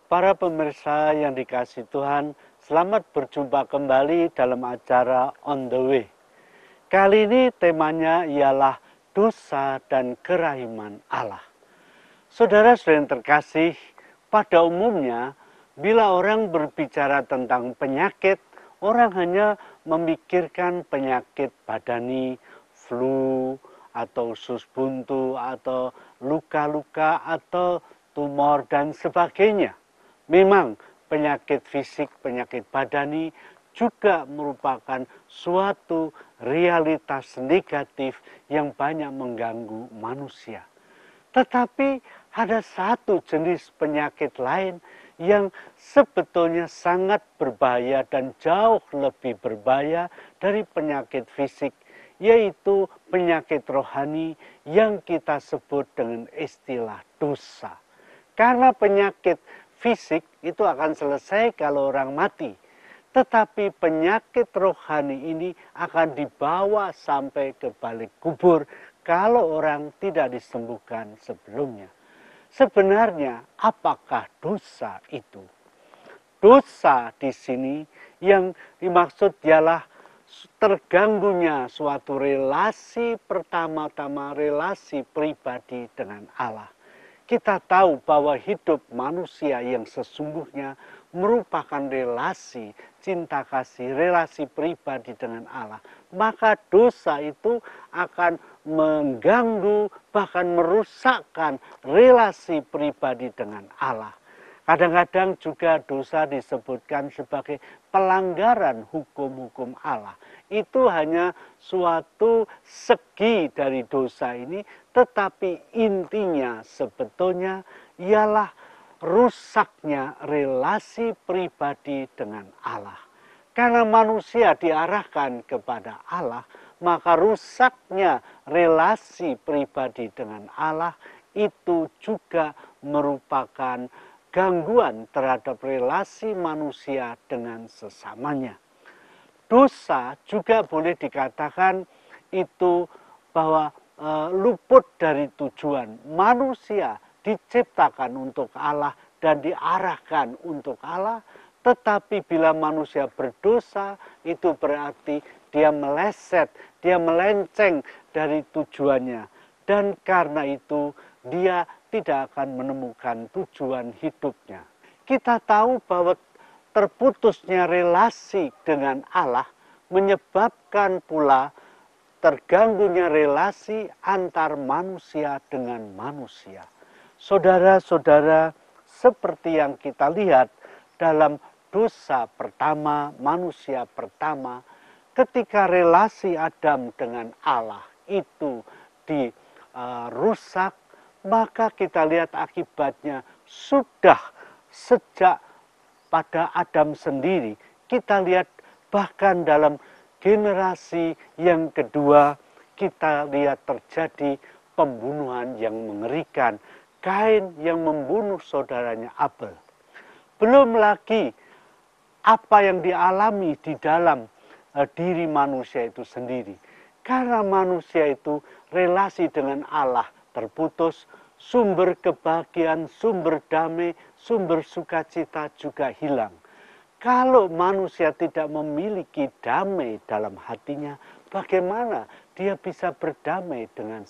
Para pemirsa yang dikasihi Tuhan, selamat berjumpa kembali dalam acara On The Way. Kali ini temanya ialah dosa dan kerahiman Allah. Saudara-saudara yang terkasih, pada umumnya bila orang berbicara tentang penyakit, orang hanya memikirkan penyakit badani, flu, atau usus buntu, atau luka-luka, atau tumor, dan sebagainya. Memang penyakit fisik, penyakit badani juga merupakan suatu realitas negatif yang banyak mengganggu manusia. Tetapi ada satu jenis penyakit lain yang sebetulnya sangat berbahaya dan jauh lebih berbahaya dari penyakit fisik, yaitu penyakit rohani yang kita sebut dengan istilah dosa. Karena penyakit fisik itu akan selesai kalau orang mati. Tetapi penyakit rohani ini akan dibawa sampai ke balik kubur kalau orang tidak disembuhkan sebelumnya. Sebenarnya apakah dosa itu? Dosa di sini yang dimaksud ialah terganggunya suatu relasi, pertama-tama relasi pribadi dengan Allah. Kita tahu bahwa hidup manusia yang sesungguhnya merupakan relasi cinta kasih, relasi pribadi dengan Allah. Maka dosa itu akan mengganggu, bahkan merusakkan relasi pribadi dengan Allah. Kadang-kadang juga dosa disebutkan sebagai pelanggaran hukum-hukum Allah. Itu hanya suatu segi dari dosa ini, tetapi intinya sebetulnya ialah rusaknya relasi pribadi dengan Allah. Karena manusia diarahkan kepada Allah, maka rusaknya relasi pribadi dengan Allah itu juga merupakan gangguan terhadap relasi manusia dengan sesamanya. Dosa juga boleh dikatakan itu bahwa luput dari tujuan. Manusia diciptakan untuk Allah dan diarahkan untuk Allah, tetapi bila manusia berdosa itu berarti dia meleset, dia melenceng dari tujuannya. Dan karena itu dia tidak akan menemukan tujuan hidupnya. Kita tahu bahwa terputusnya relasi dengan Allah menyebabkan pula terganggunya relasi antar manusia dengan manusia. Saudara-saudara, seperti yang kita lihat dalam dosa pertama, manusia pertama, ketika relasi Adam dengan Allah itu dirusak, maka kita lihat akibatnya sudah sejak pada Adam sendiri. Kita lihat bahkan dalam generasi yang kedua, kita lihat terjadi pembunuhan yang mengerikan. Kain yang membunuh saudaranya Abel. Belum lagi apa yang dialami di dalam diri manusia itu sendiri. Karena manusia itu relasi dengan Allah terputus, sumber kebahagiaan, sumber damai, sumber sukacita juga hilang. Kalau manusia tidak memiliki damai dalam hatinya, bagaimana dia bisa berdamai dengan